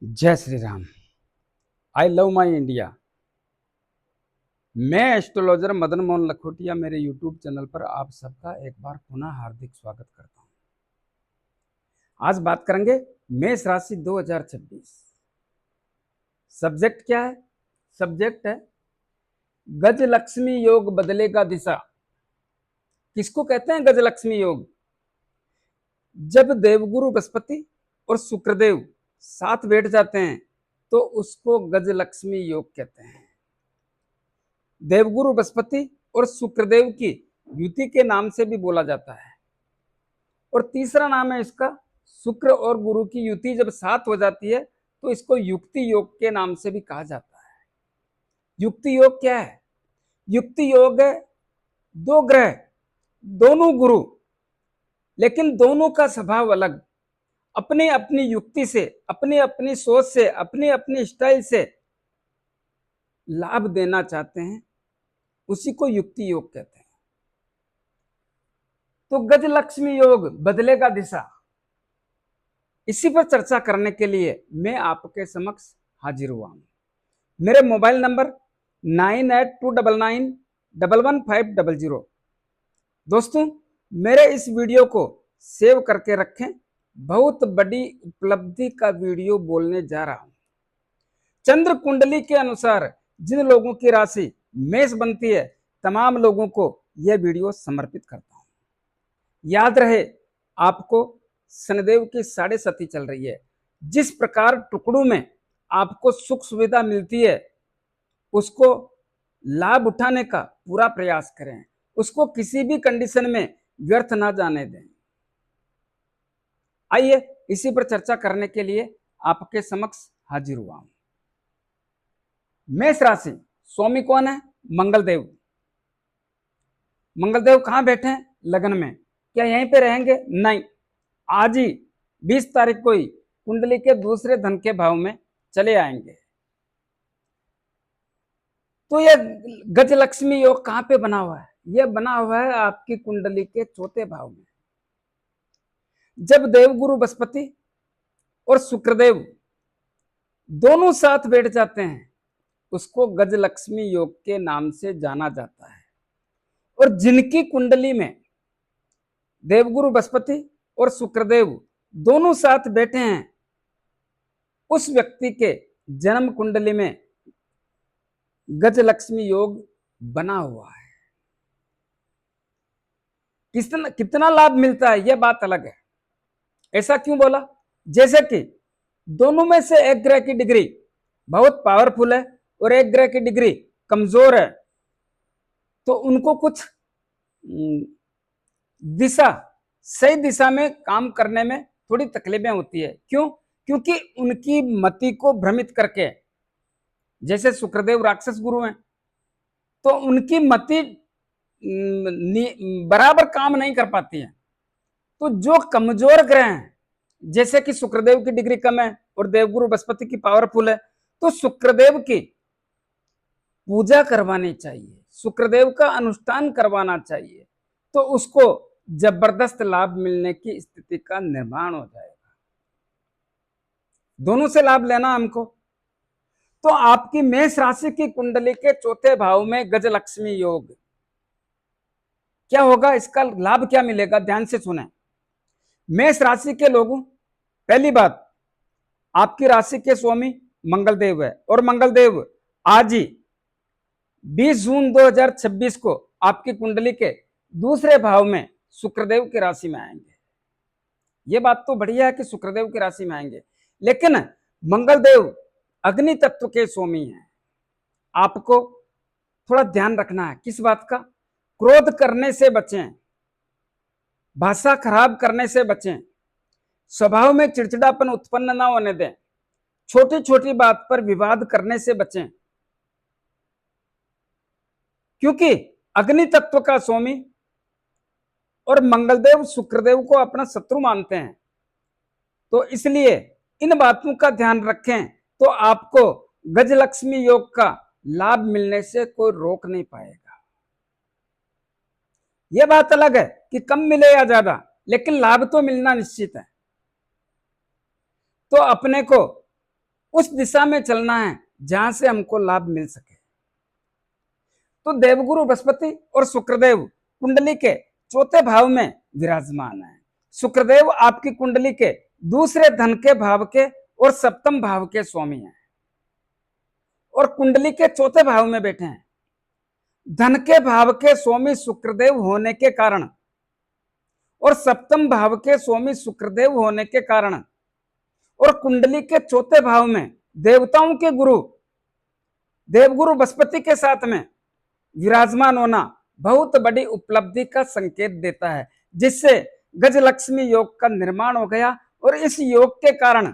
जय Shri Ram. I love my India. मैं astrologer Madan Mohan Lakhotia मेरे यूट्यूब चैनल पर आप सबका एक बार पुनः हार्दिक स्वागत करता हूं। आज बात करेंगे मेष राशि 2026। सब्जेक्ट क्या है? सब्जेक्ट है गज लक्ष्मी योग बदलेगा दिशा। किसको कहते हैं गज लक्ष्मी योग? जब देवगुरु बृहस्पति और शुक्रदेव साथ बैठ जाते हैं तो उसको गज लक्ष्मी योग कहते हैं। देवगुरु बृहस्पति और शुक्रदेव की युति के नाम से भी बोला जाता है। और तीसरा नाम है इसका शुक्र और गुरु की युति जब साथ हो जाती है तो इसको युक्ति योग के नाम से भी कहा जाता है। युक्ति योग क्या है? युक्ति योग है दो ग्रह, दोनों गुरु, लेकिन दोनों का स्वभाव अलग, अपनी अपनी युक्ति से, अपनी अपनी सोच से, अपनी अपनी स्टाइल से लाभ देना चाहते हैं, उसी को युक्ति योग कहते हैं। तो गज लक्ष्मी योग बदलेगा दिशा, इसी पर चर्चा करने के लिए मैं आपके समक्ष हाजिर हुआ हूं। मेरे मोबाइल नंबर 9829911500। दोस्तों, मेरे इस वीडियो को सेव करके रखें, बहुत बड़ी उपलब्धि का वीडियो बोलने जा रहा हूं। चंद्र कुंडली के अनुसार जिन लोगों की राशि मेष बनती है, तमाम लोगों को यह वीडियो समर्पित करता हूं। याद रहे, आपको शनिदेव की 7.5 चल रही है। जिस प्रकार टुकड़ों में आपको सुख सुविधा मिलती है, उसको लाभ उठाने का पूरा प्रयास करें, उसको किसी भी कंडीशन में व्यर्थ ना जाने दें। आइए इसी पर चर्चा करने के लिए आपके समक्ष हाजिर हुआ हूं। मेष राशि, स्वामी कौन है? मंगलदेव। मंगलदेव कहां बैठे हैं? लगन में। क्या यहीं पे रहेंगे? नहीं, आज ही 20 तारीख को ही कुंडली के दूसरे धन के भाव में चले आएंगे। तो यह गज लक्ष्मी योग कहां पे बना हुआ है? यह बना हुआ है आपकी कुंडली के चौथे भाव में। जब देवगुरु बृहस्पति और शुक्रदेव दोनों साथ बैठ जाते हैं, उसको गज लक्ष्मी योग के नाम से जाना जाता है। और जिनकी कुंडली में देवगुरु बृहस्पति और शुक्रदेव दोनों साथ बैठे हैं, उस व्यक्ति के जन्म कुंडली में गज लक्ष्मी योग बना हुआ है। कितना लाभ मिलता है यह बात अलग है। ऐसा क्यों बोला? जैसे कि दोनों में से एक ग्रह की डिग्री बहुत पावरफुल है और एक ग्रह की डिग्री कमजोर है, तो उनको कुछ दिशा, सही दिशा में काम करने में थोड़ी तकलीफें होती है। क्यों? क्योंकि उनकी मति को भ्रमित करके, जैसे शुक्रदेव राक्षस गुरु हैं, तो उनकी मति बराबर काम नहीं कर पाती है। तो जो कमजोर ग्रह हैं, जैसे कि शुक्रदेव की डिग्री कम है और देवगुरु बृहस्पति की पावरफुल है, तो शुक्रदेव की पूजा करवानी चाहिए, शुक्रदेव का अनुष्ठान करवाना चाहिए, तो उसको जबरदस्त लाभ मिलने की स्थिति का निर्माण हो जाएगा। दोनों से लाभ लेना हमको। तो आपकी मेष राशि की कुंडली के चौथे भाव में गज लक्ष्मी योग, क्या होगा? इसका लाभ क्या मिलेगा? ध्यान से सुने। मेष राशि के लोगों, पहली बात, आपकी राशि के स्वामी मंगलदेव है और मंगलदेव आज ही 20 जून 2026 को आपकी कुंडली के दूसरे भाव में शुक्रदेव की राशि में आएंगे। यह बात तो बढ़िया है कि शुक्रदेव की राशि में आएंगे, लेकिन मंगलदेव अग्नि तत्व के स्वामी हैं। आपको थोड़ा ध्यान रखना है। किस बात का? क्रोध करने से बचें, भाषा खराब करने से बचें, स्वभाव में चिड़चिड़ापन उत्पन्न ना होने दें, छोटी छोटी बात पर विवाद करने से बचें, क्योंकि अग्नि तत्व का स्वामी और मंगलदेव शुक्रदेव को अपना शत्रु मानते हैं। तो इसलिए इन बातों का ध्यान रखें, तो आपको गज लक्ष्मी योग का लाभ मिलने से कोई रोक नहीं पाएगा। यह बात अलग है कि कम मिले या ज्यादा, लेकिन लाभ तो मिलना निश्चित है। तो अपने को उस दिशा में चलना है जहां से हमको लाभ मिल सके। तो देवगुरु बृहस्पति और शुक्रदेव कुंडली के चौथे भाव में विराजमान है। शुक्रदेव आपकी कुंडली के दूसरे धन के भाव के और सप्तम भाव के स्वामी हैं और कुंडली के चौथे भाव में बैठे हैं। धन के भाव के स्वामी शुक्रदेव होने के कारण और सप्तम भाव के स्वामी शुक्रदेव होने के कारण और कुंडली के चौथे भाव में देवताओं के गुरु देवगुरु बृहस्पति के साथ में विराजमान होना बहुत बड़ी उपलब्धि का संकेत देता है, जिससे गजलक्ष्मी योग का निर्माण हो गया। और इस योग के कारण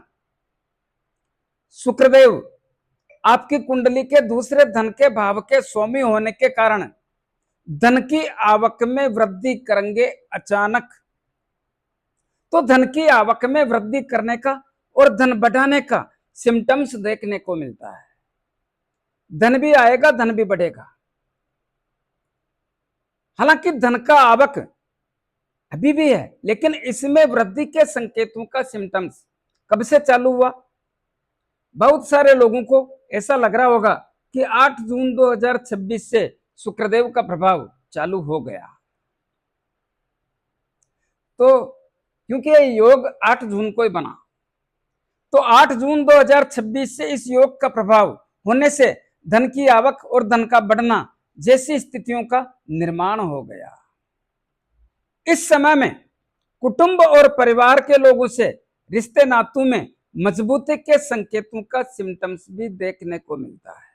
शुक्रदेव आपकी कुंडली के दूसरे धन के भाव के स्वामी होने के कारण धन की आवक में वृद्धि करेंगे अचानक। तो धन की आवक में वृद्धि करने का और धन बढ़ाने का सिम्टम्स देखने को मिलता है। धन भी आएगा, धन भी बढ़ेगा। हालांकि धन का आवक अभी भी है, लेकिन इसमें वृद्धि के संकेतों का सिम्टम्स कब से चालू हुआ? बहुत सारे लोगों को ऐसा लग रहा होगा कि 8 जून 2026 से शुक्रदेव का प्रभाव चालू हो गया। तो क्योंकि ये योग 8 जून को ही बना, तो 8 जून 2026 से इस योग का प्रभाव होने से धन की आवक और धन का बढ़ना जैसी स्थितियों का निर्माण हो गया। इस समय में कुटुंब और परिवार के लोगों से रिश्ते नातों में मजबूती के संकेतों का सिम्टम्स भी देखने को मिलता है।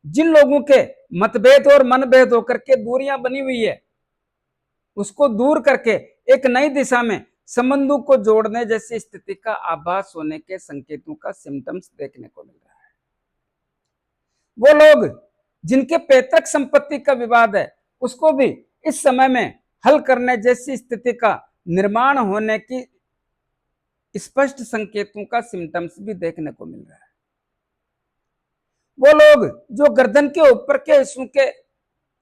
जिन लोगों के मतभेद और मनभेद होकर के दूरियां बनी हुई है, उसको दूर करके एक नई दिशा में संबंधों को जोड़ने जैसी स्थिति का आभास होने के संकेतों का सिम्टम्स देखने को मिल रहा है। वो लोग जिनके पैतृक संपत्ति का विवाद है, उसको भी इस समय में हल करने जैसी स्थिति का निर्माण होने की स्पष्ट संकेतों का सिम्टम्स भी देखने को मिल रहा है। वो लोग जो गर्दन के ऊपर के हिस्सों के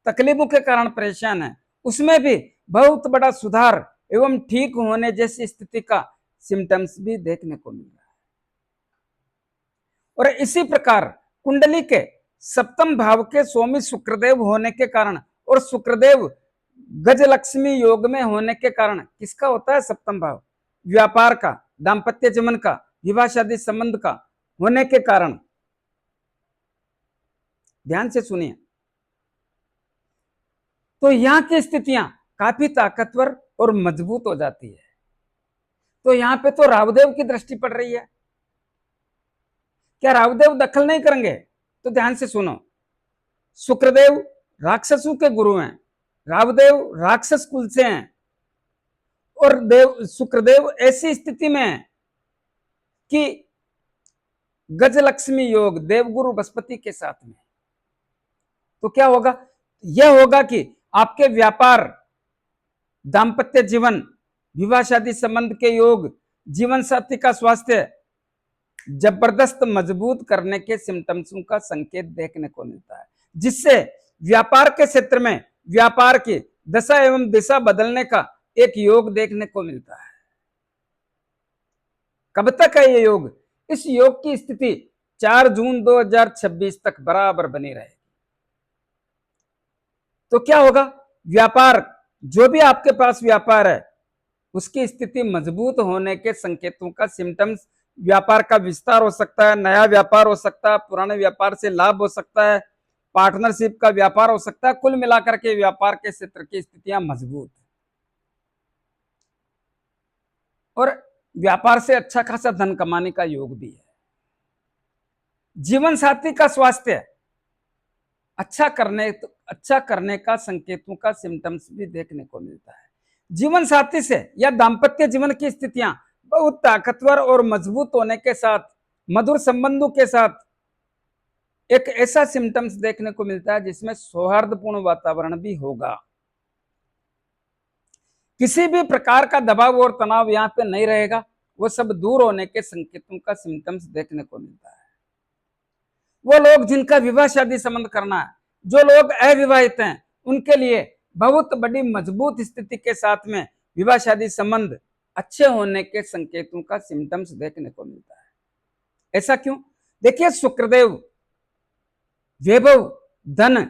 तकलीफों के कारण परेशान हैं, उसमें भी बहुत बड़ा सुधार एवं ठीक होने जैसी स्थिति का सिम्टम्स भी देखने को मिल रहा है। और इसी प्रकार कुंडली के सप्तम भाव के स्वामी शुक्रदेव होने के कारण और शुक्रदेव गजलक्ष्मी योग में होने के कारण किसका होता है सप्तम भाव? व्यापार का, दाम्पत्य जीवन का, विवाह शादी संबंध का होने के कारण, ध्यान से सुनिए, तो यहां की स्थितियां काफी ताकतवर और मजबूत हो जाती है। तो यहां पे तो राहुदेव की दृष्टि पड़ रही है। क्या राहुदेव दखल नहीं करेंगे? तो ध्यान से सुनो, शुक्रदेव राक्षसों के गुरु हैं, राहुदेव राक्षस कुल से हैं और शुक्रदेव ऐसी स्थिति में है कि गजलक्ष्मी योग देवगुरु बृहस्पति के साथ में, तो क्या होगा? यह होगा कि आपके व्यापार, दाम्पत्य जीवन, विवाह शादी संबंध के योग, जीवन साथी का स्वास्थ्य जबरदस्त मजबूत करने के सिम्टम्सों का संकेत देखने को मिलता है, जिससे व्यापार के क्षेत्र में व्यापार की दशा एवं दिशा बदलने का एक योग देखने को मिलता है। कब तक है ये योग? इस योग की स्थिति 4 जून 2026 तक बराबर बनी रहेगी। तो क्या होगा? व्यापार, जो भी आपके पास व्यापार है, उसकी स्थिति मजबूत होने के संकेतों का सिम्टम्स, व्यापार का विस्तार हो सकता है, नया व्यापार हो सकता है, पुराने व्यापार से लाभ हो सकता है, पार्टनरशिप का व्यापार हो सकता है। कुल मिलाकर के व्यापार के क्षेत्र की स्थितियां मजबूत और व्यापार से अच्छा खासा धन कमाने का योग भी है। जीवन साथी का स्वास्थ्य अच्छा करने का संकेतों का सिम्टम्स भी देखने को मिलता है। जीवन साथी से या दाम्पत्य जीवन की स्थितियां बहुत ताकतवर और मजबूत होने के साथ, मधुर संबंधों के साथ एक ऐसा सिम्टम्स देखने को मिलता है जिसमें सौहार्दपूर्ण वातावरण भी होगा। किसी भी प्रकार का दबाव और तनाव यहाँ पे नहीं रहेगा, वो सब दूर होने के संकेतों का सिम्टम्स देखने को मिलता है। वो लोग जिनका विवाह शादी संबंध करना है, जो लोग अविवाहित हैं, उनके लिए बहुत बड़ी मजबूत स्थिति के साथ में विवाह शादी संबंध अच्छे होने के संकेतों का सिम्टम्स देखने को मिलता है। ऐसा क्यों? देखिए, शुक्रदेव वैभव, धन,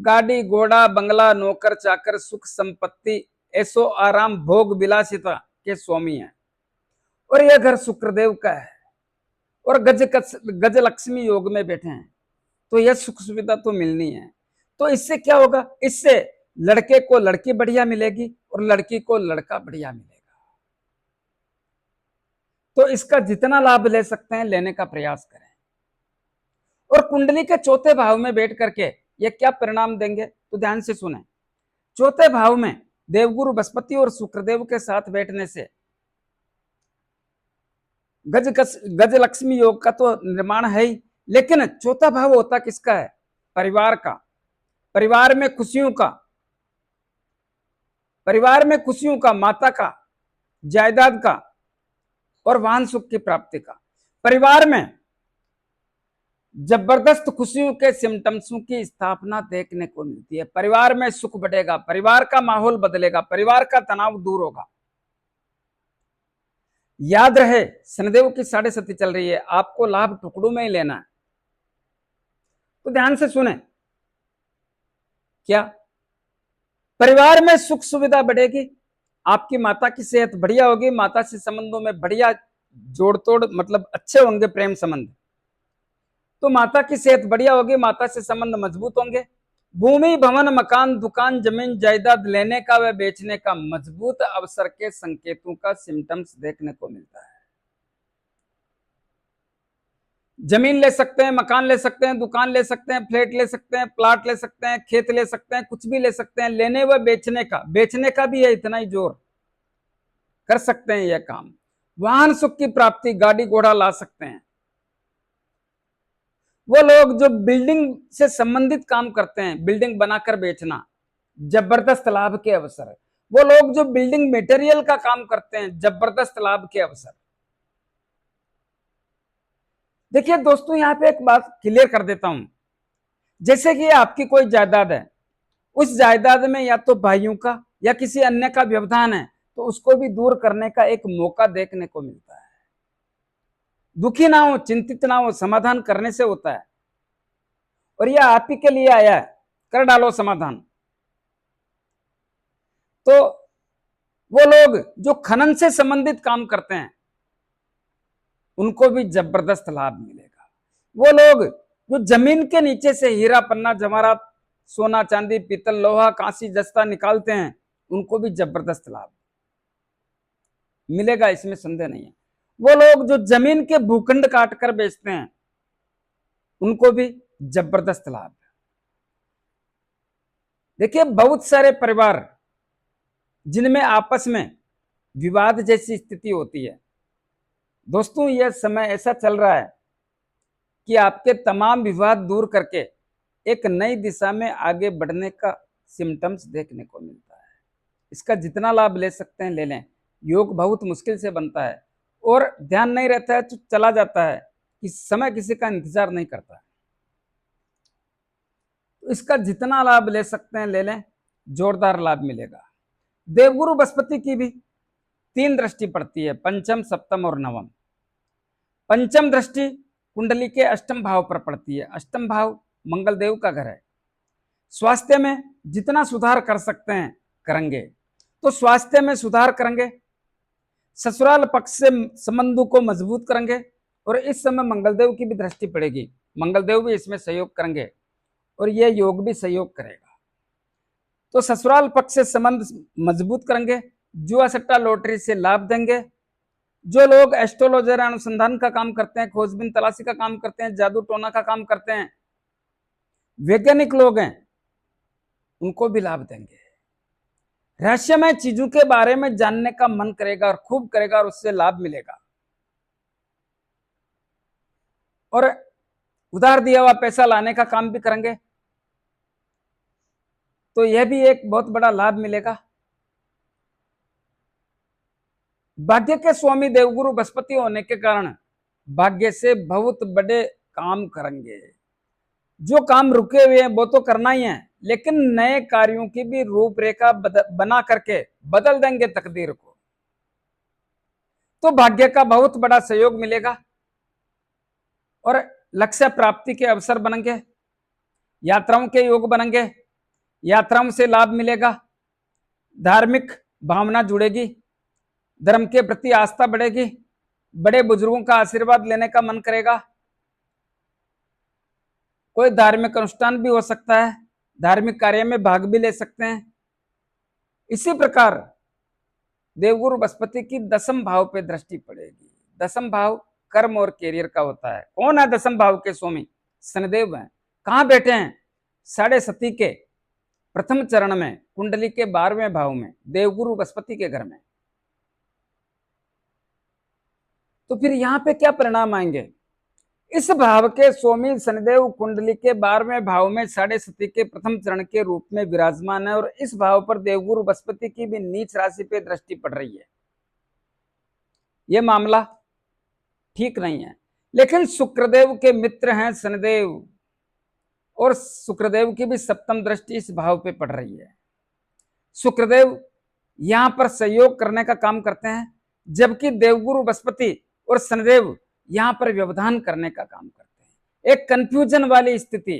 गाड़ी घोड़ा, बंगला, नौकर चाकर, सुख संपत्ति, ऐसो आराम, भोग विलासिता के स्वामी है, और यह घर शुक्रदेव का है और गज लक्ष्मी योग में बैठे हैं, तो यह सुख सुविधा तो मिलनी है। तो इससे क्या होगा? इससे लड़के को लड़की बढ़िया मिलेगी और लड़की को लड़का बढ़िया मिलेगा। तो इसका जितना लाभ ले सकते हैं लेने का प्रयास करें। और कुंडली के चौथे भाव में बैठ करके ये क्या परिणाम देंगे, तो ध्यान से सुने। चौथे भाव में देवगुरु बृहस्पति और शुक्रदेव के साथ बैठने से गज लक्ष्मी योग का तो निर्माण है ही, लेकिन चौथा भाव होता किसका है? परिवार का। परिवार में खुशियों का, परिवार में खुशियों का, माता का, जायदाद का और वाहन सुख की प्राप्ति का। परिवार में जबरदस्त खुशियों के सिम्टम्सों की स्थापना देखने को मिलती है। परिवार में सुख बढ़ेगा, परिवार का माहौल बदलेगा, परिवार का तनाव दूर होगा। याद रहे, शनिदेव की 7.5 चल रही है, आपको लाभ टुकड़ों में ही लेना है। तो ध्यान से सुने, क्या परिवार में सुख सुविधा बढ़ेगी, आपकी माता की सेहत बढ़िया होगी, माता से संबंधों में बढ़िया जोड़ तोड़, मतलब अच्छे होंगे प्रेम संबंध। तो माता की सेहत बढ़िया होगी, माता से संबंध मजबूत होंगे। भूमि, भवन, मकान, दुकान, जमीन जायदाद लेने का व बेचने का मजबूत अवसर के संकेतों का सिम्टम्स देखने को मिलता है। जमीन ले सकते हैं, मकान ले सकते हैं, दुकान ले सकते हैं, फ्लैट ले सकते हैं, प्लाट ले सकते हैं, खेत ले सकते हैं, कुछ भी ले सकते हैं। लेने व बेचने का भी है इतना ही जोर, कर सकते हैं यह काम। वाहन सुख की प्राप्ति, गाड़ी घोड़ा ला सकते हैं। वो लोग जो बिल्डिंग से संबंधित काम करते हैं, बिल्डिंग बनाकर बेचना, जबरदस्त लाभ के अवसर है। वो लोग जो बिल्डिंग मटेरियल का काम करते हैं, जबरदस्त लाभ के अवसर। देखिए दोस्तों, यहां पे एक बात क्लियर कर देता हूं। जैसे कि आपकी कोई जायदाद है, उस जायदाद में या तो भाइयों का या किसी अन्य का व्यवधान है, तो उसको भी दूर करने का एक मौका देखने को मिलता है। दुखी ना हो, चिंतित ना हो, समाधान करने से होता है, और यह आप ही के लिए आया है, कर डालो समाधान। तो वो लोग जो खनन से संबंधित काम करते हैं, उनको भी जबरदस्त लाभ मिलेगा। वो लोग जो जमीन के नीचे से हीरा पन्ना जवाहरात, सोना चांदी पीतल लोहा कांसी जस्ता निकालते हैं, उनको भी जबरदस्त लाभ मिलेगा, इसमें संदेह नहीं है। वो लोग जो जमीन के भूखंड काट कर बेचते हैं, उनको भी जबरदस्त लाभ। देखिए, बहुत सारे परिवार जिनमें आपस में विवाद जैसी स्थिति होती है, दोस्तों यह समय ऐसा चल रहा है कि आपके तमाम विवाद दूर करके एक नई दिशा में आगे बढ़ने का सिम्टम्स देखने को मिलता है। इसका जितना लाभ ले सकते हैं ले लें। योग बहुत मुश्किल से बनता है और ध्यान नहीं रहता है तो चला जाता है, कि समय किसी का इंतजार नहीं करता है। तो इसका जितना लाभ ले सकते हैं ले लें, जोरदार लाभ मिलेगा। देवगुरु बृहस्पति की भी 3 दृष्टि पड़ती है, पंचम, सप्तम और नवम। पंचम दृष्टि कुंडली के अष्टम भाव पर पड़ती है। अष्टम भाव मंगल देव का घर है। स्वास्थ्य में जितना सुधार कर सकते हैं करेंगे, तो स्वास्थ्य में सुधार करेंगे, ससुराल पक्ष से संबंधों को मजबूत करेंगे, और इस समय मंगलदेव की भी दृष्टि पड़ेगी, मंगलदेव भी इसमें सहयोग करेंगे और यह योग भी सहयोग करेगा। तो ससुराल पक्ष से संबंध मजबूत करेंगे, जुआ सट्टा लॉटरी से लाभ देंगे। जो लोग एस्ट्रोलॉजर अनुसंधान का काम करते हैं, खोजबीन तलाशी का काम करते हैं, जादू टोना का काम करते हैं, वैज्ञानिक लोग हैं, उनको भी लाभ देंगे। रहस्यमय चीजों के बारे में जानने का मन करेगा और खूब करेगा और उससे लाभ मिलेगा। और उधार दिया हुआ पैसा लाने का काम भी करेंगे, तो यह भी एक बहुत बड़ा लाभ मिलेगा। भाग्य के स्वामी देवगुरु बृहस्पति होने के कारण भाग्य से बहुत बड़े काम करेंगे। जो काम रुके हुए हैं वो तो करना ही है, लेकिन नए कार्यों की भी रूपरेखा बना करके बदल देंगे तकदीर को। तो भाग्य का बहुत बड़ा सहयोग मिलेगा और लक्ष्य प्राप्ति के अवसर बनेंगे, यात्राओं के योग बनेंगे, यात्राओं से लाभ मिलेगा, धार्मिक भावना जुड़ेगी, धर्म के प्रति आस्था बढ़ेगी, बड़े बुजुर्गों का आशीर्वाद लेने का मन करेगा, कोई धार्मिक अनुष्ठान भी हो सकता है, धार्मिक कार्य में भाग भी ले सकते हैं। इसी प्रकार देवगुरु बृहस्पति की दसम भाव पे दृष्टि पड़ेगी। दसम भाव कर्म और कैरियर का होता है। कौन है दसम भाव के स्वामी? शनिदेव हैं। कहां बैठे हैं? साढ़े सती के प्रथम चरण में, कुंडली के 12वें भाव में, देवगुरु बृहस्पति के घर में। तो फिर यहां पे क्या परिणाम आएंगे? इस भाव के स्वामी शनिदेव कुंडली के 12वें भाव में साढ़े सती के प्रथम चरण के रूप में विराजमान है और इस भाव पर देवगुरु बृहस्पति की भी नीच राशि पे दृष्टि पड़ रही है। यह मामला ठीक नहीं है। लेकिन शुक्रदेव के मित्र हैं शनिदेव और शुक्रदेव की भी सप्तम दृष्टि इस भाव पे पड़ रही है। शुक्रदेव यहां पर सहयोग करने का काम करते हैं, जबकि देवगुरु बृहस्पति और शनिदेव यहां पर व्यवधान करने का काम करते हैं। एक कंफ्यूजन वाली स्थिति।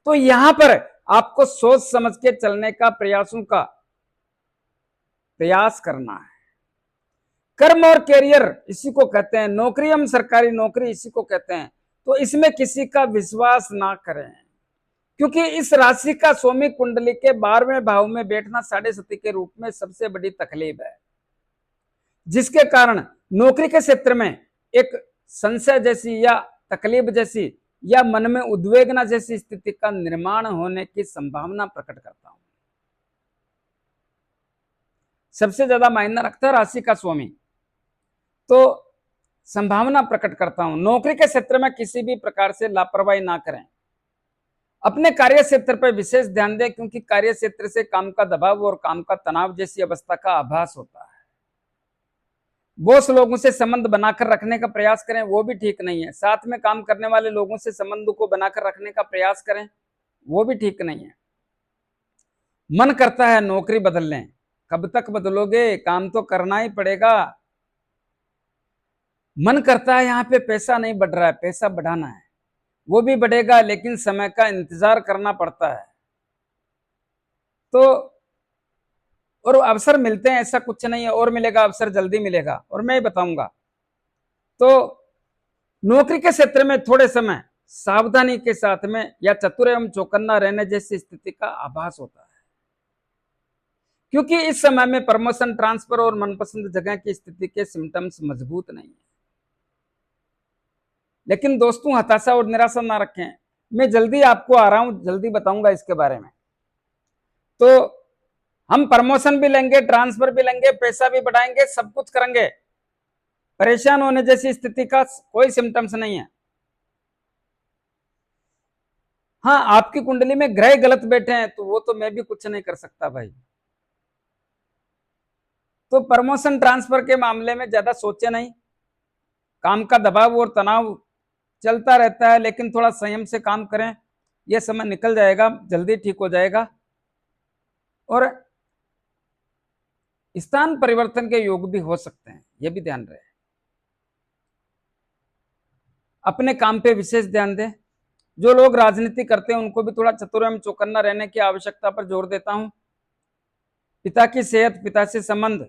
तो यहां पर आपको सोच समझ के चलने का प्रयास करना है। कर्म और कैरियर इसी को कहते हैं, नौकरी, हम सरकारी नौकरी इसी को कहते हैं। तो इसमें किसी का विश्वास ना करें, क्योंकि इस राशि का स्वामी कुंडली के 12वें भाव में बैठना साढ़े सती के रूप में सबसे बड़ी तकलीफ है, जिसके कारण नौकरी के क्षेत्र में एक संशय जैसी या तकलीफ जैसी या मन में उद्वेगना जैसी स्थिति का निर्माण होने की संभावना प्रकट करता हूं। सबसे ज्यादा मायना रखता है राशि का स्वामी, तो संभावना प्रकट करता हूं। नौकरी के क्षेत्र में किसी भी प्रकार से लापरवाही ना करें। अपने कार्य क्षेत्र पर विशेष ध्यान दें, क्योंकि कार्य क्षेत्र से काम का दबाव और काम का तनाव जैसी अवस्था का आभास होता है। बॉस लोगों से संबंध बनाकर रखने का प्रयास करें, वो भी ठीक नहीं है। साथ में काम करने वाले लोगों से संबंध को बनाकर रखने का प्रयास करें, वो भी ठीक नहीं है। मन करता है नौकरी बदल लें, कब तक बदलोगे? काम तो करना ही पड़ेगा। मन करता है यहाँ पे पैसा नहीं बढ़ रहा है, पैसा बढ़ाना है, वो भी बढ़ेगा, लेकिन समय का इंतजार करना पड़ता है। तो और अवसर मिलते हैं, ऐसा कुछ नहीं है, और मिलेगा अवसर, जल्दी मिलेगा, और मैं ही बताऊंगा। तो नौकरी के क्षेत्र में थोड़े समय सावधानी के साथ में या चतुर एवं चौकन्ना रहने जैसी स्थिति का आभास होता है, क्योंकि इस समय में प्रमोशन, ट्रांसफर और मनपसंद जगह की स्थिति के सिम्टम्स मजबूत नहीं है। लेकिन दोस्तों, हताशा और निराशा ना रखें, मैं जल्दी आपको आ रहा हूं, जल्दी बताऊंगा इसके बारे में। तो हम प्रमोशन भी लेंगे, ट्रांसफर भी लेंगे, पैसा भी बढ़ाएंगे, सब कुछ करेंगे। परेशान होने जैसी स्थिति का कोई सिम्टम्स नहीं है। हाँ, आपकी कुंडली में ग्रह गलत बैठे हैं तो वो तो मैं भी कुछ नहीं कर सकता भाई। तो प्रमोशन ट्रांसफर के मामले में ज्यादा सोचे नहीं। काम का दबाव और तनाव चलता रहता है, लेकिन थोड़ा संयम से काम करें, यह समय निकल जाएगा, जल्दी ठीक हो जाएगा। और स्थान परिवर्तन के योग भी हो सकते हैं, यह भी ध्यान रहे। अपने काम पे विशेष ध्यान दें। जो लोग राजनीति करते हैं उनको भी थोड़ा चतुर एवं चौकन्ना रहने की आवश्यकता पर जोर देता हूं। पिता की सेहत, पिता से संबंध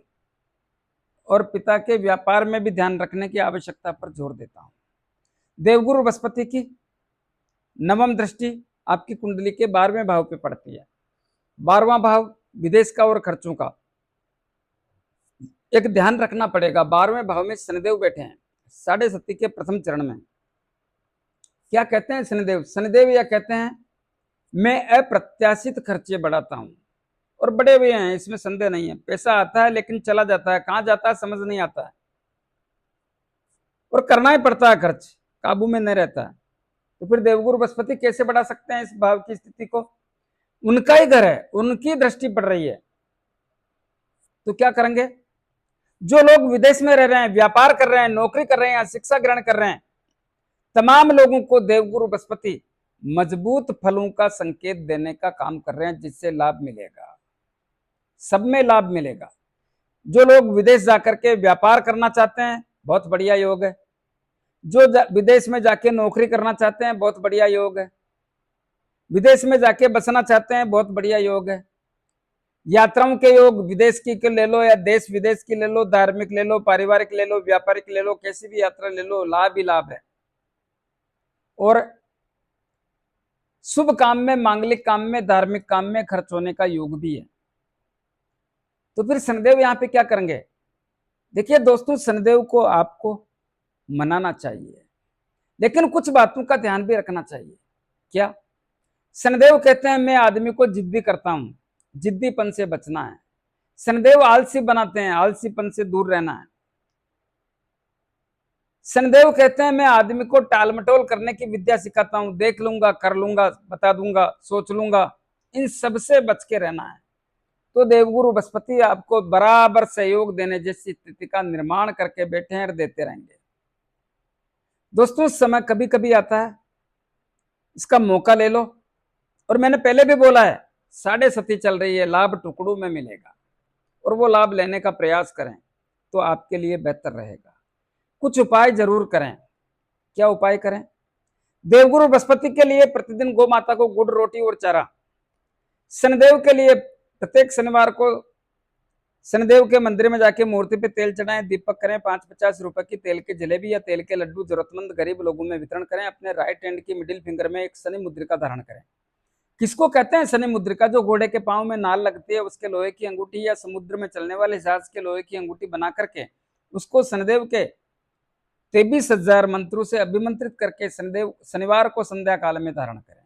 और पिता के व्यापार में भी ध्यान रखने की आवश्यकता पर जोर देता हूं। देवगुरु बृहस्पति की नवम दृष्टि आपकी कुंडली के 12वें भाव पे पड़ती है। 12वां भाव विदेश का और खर्चों का। एक ध्यान रखना पड़ेगा, 12वें भाव में शनिदेव बैठे हैं साढ़े सती के प्रथम चरण में। क्या कहते हैं शनिदेव? शनिदेव यह कहते हैं, मैं अप्रत्याशित खर्चे बढ़ाता हूं, और बड़े हुए हैं, इसमें संदेह नहीं है। पैसा आता है लेकिन चला जाता है, कहां जाता है समझ नहीं आता है, और करना ही पड़ता है, खर्च काबू में नहीं रहता है। तो फिर देवगुरु बृहस्पति कैसे बढ़ा सकते हैं इस भाव की स्थिति को? उनका ही घर है, उनकी दृष्टि पड़ रही है, तो क्या करेंगे? जो लोग विदेश में रह रहे हैं, व्यापार कर रहे हैं, नौकरी कर रहे हैं, शिक्षा ग्रहण कर रहे हैं, तमाम लोगों को देवगुरु बृहस्पति मजबूत फलों का संकेत देने का काम कर रहे हैं, जिससे लाभ मिलेगा, सब में लाभ मिलेगा। जो लोग विदेश जाकर के व्यापार करना चाहते हैं, बहुत बढ़िया योग है। जो विदेश में जाके नौकरी करना चाहते हैं, बहुत बढ़िया योग है। विदेश में जाके बसना चाहते हैं, बहुत बढ़िया योग है। यात्राओं के योग विदेश की ले लो या देश विदेश की ले लो, धार्मिक ले लो, पारिवारिक ले लो, व्यापारिक ले लो, कैसी भी यात्रा ले लो, लाभ ही लाभ है। और शुभ काम में, मांगलिक काम में, धार्मिक काम में खर्च होने का योग भी है। तो फिर शनिदेव यहां पे क्या करेंगे? देखिए दोस्तों, शनिदेव को आपको मनाना चाहिए, लेकिन कुछ बातों का ध्यान भी रखना चाहिए। क्या? शनिदेव कहते हैं मैं आदमी को जिद्दी करता हूं, जिद्दीपन से बचना है। शनिदेव आलसी बनाते हैं, आलसीपन से दूर रहना है। शनिदेव कहते हैं मैं आदमी को टालमटोल करने की विद्या सिखाता हूं, देख लूंगा, कर लूंगा, बता दूंगा, सोच लूंगा, इन सब से बच के रहना है। तो देवगुरु बृहस्पति आपको बराबर सहयोग देने जैसी स्थिति का निर्माण करके बैठे हैं और देते रहेंगे। दोस्तों, समय कभी कभी आता है, इसका मौका ले लो। और मैंने पहले भी बोला है, 7.5 चल रही है, लाभ टुकड़ों में मिलेगा, और वो लाभ लेने का प्रयास करें तो आपके लिए बेहतर रहेगा। कुछ उपाय जरूर करें। क्या उपाय करें? देवगुरु बृहस्पति के लिए प्रतिदिन गौ माता को गुड़, रोटी और चारा। शनिदेव के लिए प्रत्येक शनिवार को शनिदेव के मंदिर में जाके मूर्ति पे तेल चढ़ाएं, दीपक करें, 5-50 रुपए की तेल की जलेबी या तेल के लड्डू जरूरतमंद गरीब लोगों में वितरण करें। अपने राइट हैंड की मिडिल फिंगर में एक शनि मुद्रिका धारण करें। किसको कहते हैं शनि मुद्रिका? जो घोड़े के पांव में नाल लगती है, उसके लोहे की अंगूठी, या समुद्र में चलने वाले जहाज के लोहे की अंगूठी बना करके उसको शनिदेव के 23,000 मंत्रों से अभिमंत्रित करके शनिवार को संध्या काल में धारण करें।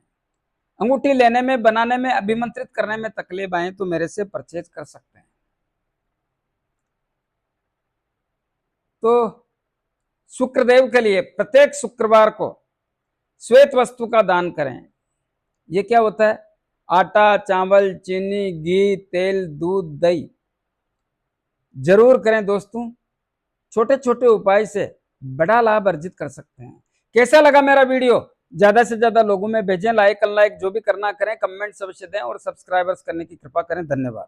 अंगूठी लेने में, बनाने में, अभिमंत्रित करने में तकलीफ आए तो मेरे से परचेज कर सकते हैं। तो शुक्रदेव के लिए प्रत्येक शुक्रवार को श्वेत वस्तु का दान करें। ये क्या होता है? आटा, चावल, चीनी, घी, तेल, दूध, दही जरूर करें दोस्तों। छोटे छोटे उपाय से बड़ा लाभ अर्जित कर सकते हैं। कैसा लगा मेरा वीडियो? ज्यादा से ज्यादा लोगों में भेजें, लाइक अनलाइक जो भी करना करें, कमेंट अवश्य दें और सब्सक्राइबर्स करने की कृपा करें। धन्यवाद।